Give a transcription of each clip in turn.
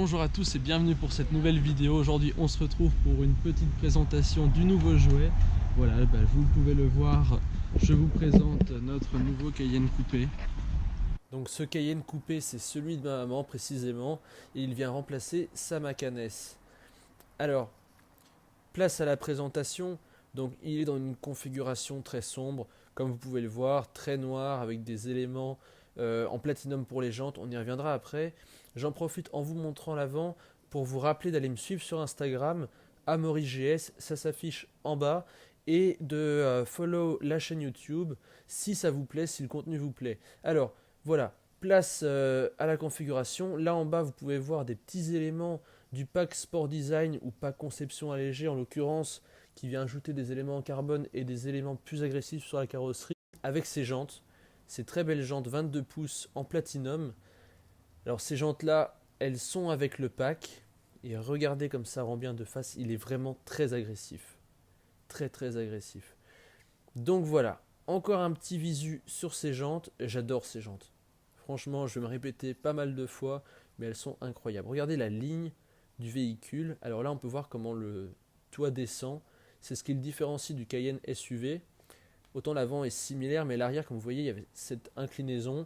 bonjour à tous et bienvenue pour cette nouvelle vidéo. Aujourd'hui on se retrouve pour une petite présentation du nouveau jouet. Voilà, vous pouvez le voir, je vous présente notre nouveau Cayenne coupé. Donc ce Cayenne coupé, c'est celui de ma maman précisément, et il vient remplacer sa Macan S. Alors, place à la présentation. Donc il est dans une configuration très sombre, comme vous pouvez le voir, très noir avec des éléments en platinum pour les jantes, on y reviendra après. J'en profite en vous montrant l'avant pour vous rappeler d'aller me suivre sur Instagram, AmauryGS, ça s'affiche en bas, et de follow la chaîne YouTube si ça vous plaît, si le contenu vous plaît. Alors voilà, place à la configuration. Là en bas vous pouvez voir des petits éléments du pack Sport Design ou pack Conception Allégée en l'occurrence, qui vient ajouter des éléments en carbone et des éléments plus agressifs sur la carrosserie avec ces jantes. Ces très belles jantes 22 pouces en platinum. Alors ces jantes là, elles sont avec le pack, et regardez comme ça rend bien de face, il est vraiment très agressif. Très agressif. Donc voilà, encore un petit visu sur ces jantes, j'adore ces jantes. Franchement, je vais me répéter pas mal de fois, mais elles sont incroyables. Regardez la ligne du véhicule. Alors là, on peut voir comment le toit descend. C'est ce qui le différencie du Cayenne SUV. Autant l'avant est similaire, mais l'arrière, comme vous voyez, il y avait cette inclinaison.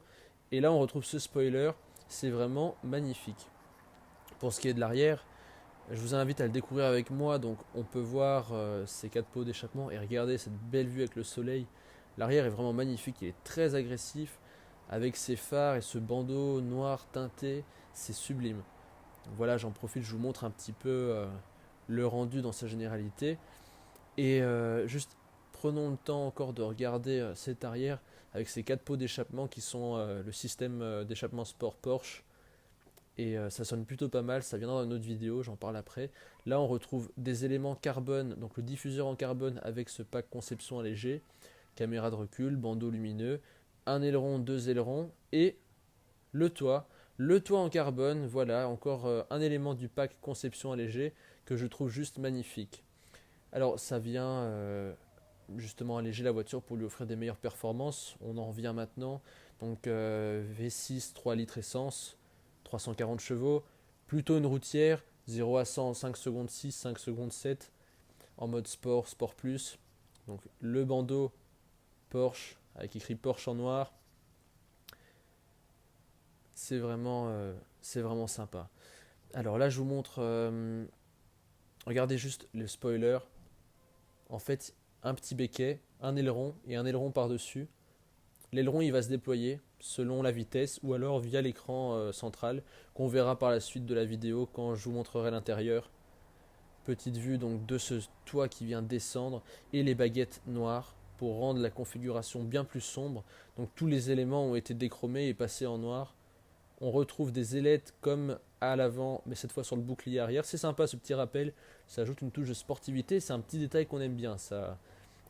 Et là, on retrouve ce spoiler. C'est vraiment magnifique. Pour ce qui est de l'arrière, je vous invite à le découvrir avec moi. Donc, on peut voir ces quatre pots d'échappement et regardez cette belle vue avec le soleil. L'arrière est vraiment magnifique. Il est très agressif avec ses phares et ce bandeau noir teinté. C'est sublime. Voilà, j'en profite, je vous montre un petit peu le rendu dans sa généralité. Et juste prenons le temps encore de regarder cet arrière avec ces quatre pots d'échappement qui sont le système d'échappement sport Porsche. Et ça sonne plutôt pas mal, ça viendra dans une autre vidéo, j'en parle après. Là on retrouve des éléments carbone, donc le diffuseur en carbone avec ce pack conception allégé, caméra de recul, bandeau lumineux, un aileron, deux ailerons et le toit. Le toit en carbone, voilà, encore un élément du pack conception allégé que je trouve juste magnifique. Alors ça vient justement alléger la voiture pour lui offrir des meilleures performances. On en revient maintenant. Donc V6, 3 litres essence, 340 chevaux, plutôt une routière, 0 à 100 en 5 secondes 6, 5 secondes 7, en mode sport, sport plus. Donc le bandeau Porsche avec écrit Porsche en noir. C'est vraiment sympa. Alors là, je vous montre. Regardez juste le spoiler. En fait, un petit béquet, un aileron et un aileron par-dessus. L'aileron, il va se déployer selon la vitesse ou alors via l'écran central qu'on verra par la suite de la vidéo quand je vous montrerai l'intérieur. Petite vue donc de ce toit qui vient descendre et les baguettes noires pour rendre la configuration bien plus sombre. Donc tous les éléments ont été déchromés et passés en noir. On retrouve des ailettes comme à l'avant, mais cette fois sur le bouclier arrière. C'est sympa ce petit rappel, ça ajoute une touche de sportivité, c'est un petit détail qu'on aime bien, ça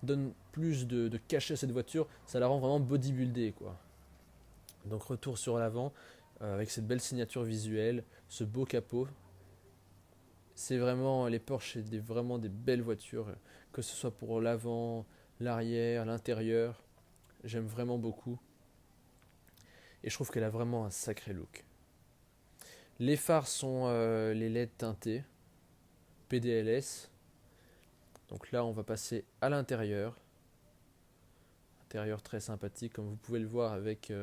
donne plus de cachet à cette voiture, ça la rend vraiment bodybuildée quoi. Donc retour sur l'avant, avec cette belle signature visuelle, ce beau capot. C'est vraiment, les Porsche, c'est vraiment des belles voitures, que ce soit pour l'avant, l'arrière, l'intérieur, j'aime vraiment beaucoup. Et je trouve qu'elle a vraiment un sacré look. Les phares sont les LED teintés, PDLS. Donc là, on va passer à l'intérieur. Intérieur très sympathique, comme vous pouvez le voir, avec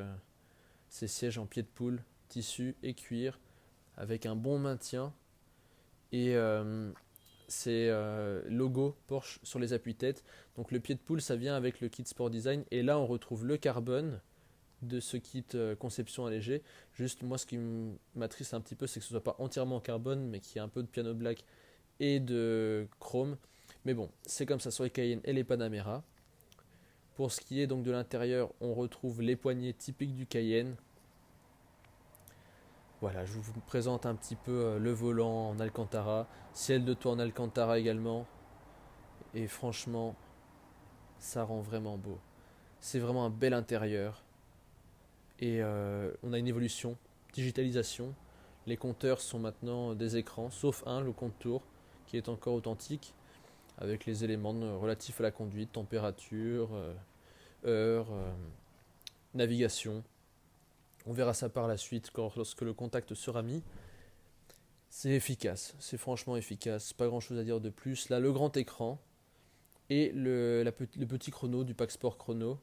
ces sièges en pied de poule, tissu et cuir, avec un bon maintien. Et ces logos Porsche sur les appuis-têtes. Donc le pied de poule, ça vient avec le kit Sport Design. Et là, on retrouve le carbone de ce kit conception allégée. Juste moi ce qui m'attriste un petit peu, c'est que ce soit pas entièrement en carbone mais qu'il y ait un peu de piano black et de chrome, mais bon c'est comme ça sur les Cayenne et les Panamera. Pour ce qui est donc de l'intérieur, on retrouve les poignées typiques du Cayenne. Voilà, je vous présente un petit peu le volant en Alcantara, ciel de toit en Alcantara également, et franchement ça rend vraiment beau. C'est vraiment un bel intérieur. Et on a une évolution, digitalisation. Les compteurs sont maintenant des écrans, sauf un, le compte-tour, qui est encore authentique, avec les éléments relatifs à la conduite, température, heure, navigation. On verra ça par la suite lorsque le contact sera mis. C'est efficace, c'est franchement efficace, pas grand chose à dire de plus. Là, le grand écran et le petit chrono du Pack Sport Chrono.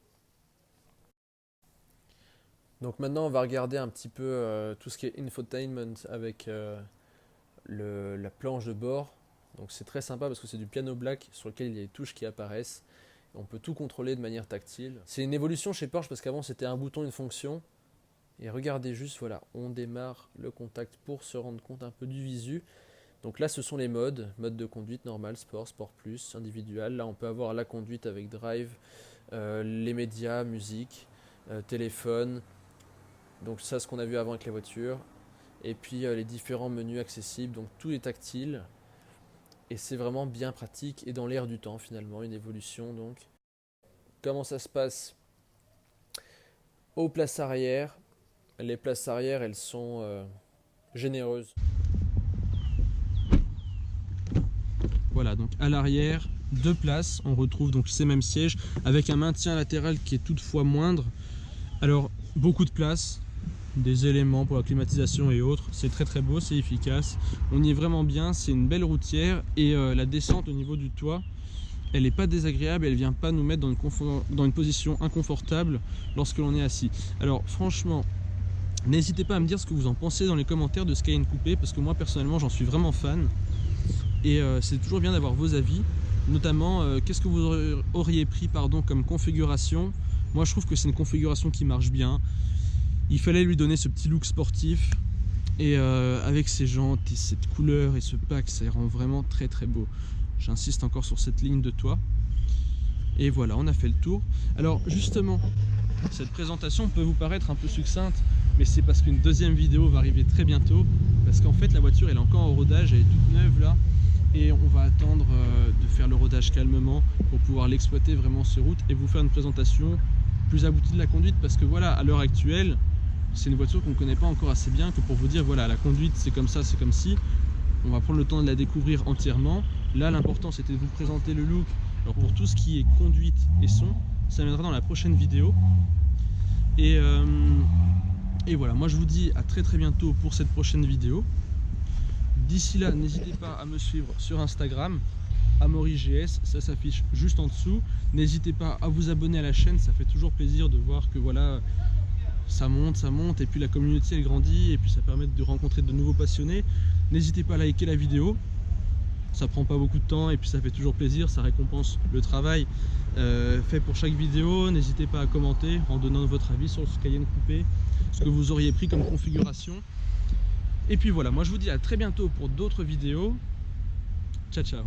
Donc maintenant, on va regarder un petit peu tout ce qui est infotainment avec la planche de bord. Donc c'est très sympa parce que c'est du piano black sur lequel il y a les touches qui apparaissent. On peut tout contrôler de manière tactile. C'est une évolution chez Porsche parce qu'avant c'était un bouton, une fonction. Et regardez juste, voilà, on démarre le contact pour se rendre compte un peu du visu. Donc là, ce sont les modes. Mode de conduite normal, sport, sport plus, individuel. Là, on peut avoir la conduite avec drive, les médias, musique, téléphone. Donc ça, ce qu'on a vu avant avec les voitures. Et puis les différents menus accessibles. Donc tout est tactile. Et c'est vraiment bien pratique et dans l'air du temps finalement, une évolution donc. Comment ça se passe aux places arrière? Les places arrière, elles sont généreuses. Voilà, donc à l'arrière, 2 places, on retrouve donc ces mêmes sièges avec un maintien latéral qui est toutefois moindre. Alors, beaucoup de place, des éléments pour la climatisation et autres, c'est très très beau, c'est efficace, on y est vraiment bien, c'est une belle routière et la descente au niveau du toit, elle n'est pas désagréable, elle vient pas nous mettre dans une position inconfortable lorsque l'on est assis. Alors franchement, n'hésitez pas à me dire ce que vous en pensez dans les commentaires de Cayenne Coupé, parce que moi personnellement j'en suis vraiment fan. Et c'est toujours bien d'avoir vos avis, notamment qu'est-ce que vous auriez pris comme configuration. Moi je trouve que c'est une configuration qui marche bien. Il fallait lui donner ce petit look sportif et avec ses jantes et cette couleur et ce pack, ça rend vraiment très très beau. J'insiste encore sur cette ligne de toit. Et voilà, on a fait le tour. Alors justement, cette présentation peut vous paraître un peu succincte, mais c'est parce qu'une deuxième vidéo va arriver très bientôt, parce qu'en fait la voiture elle est encore en rodage, elle est toute neuve là, et on va attendre de faire le rodage calmement pour pouvoir l'exploiter vraiment sur route et vous faire une présentation plus aboutie de la conduite, parce que voilà, à l'heure actuelle, c'est une voiture qu'on ne connaît pas encore assez bien que pour vous dire voilà, la conduite c'est comme ça, c'est comme si. On va prendre le temps de la découvrir entièrement. Là l'important c'était de vous présenter le look. Alors pour tout ce qui est conduite et son, ça viendra dans la prochaine vidéo. Et voilà, moi je vous dis à très très bientôt pour cette prochaine vidéo. D'ici là, n'hésitez pas à me suivre sur Instagram, AmauryGS, ça s'affiche juste en dessous. N'hésitez pas à vous abonner à la chaîne, ça fait toujours plaisir de voir que voilà, ça monte, et puis la communauté elle grandit, et puis ça permet de rencontrer de nouveaux passionnés. N'hésitez pas à liker la vidéo, ça prend pas beaucoup de temps, et puis ça fait toujours plaisir, ça récompense le travail fait pour chaque vidéo. N'hésitez pas à commenter en donnant votre avis sur ce Cayenne Coupé, ce que vous auriez pris comme configuration. Et puis voilà, moi je vous dis à très bientôt pour d'autres vidéos. Ciao ciao.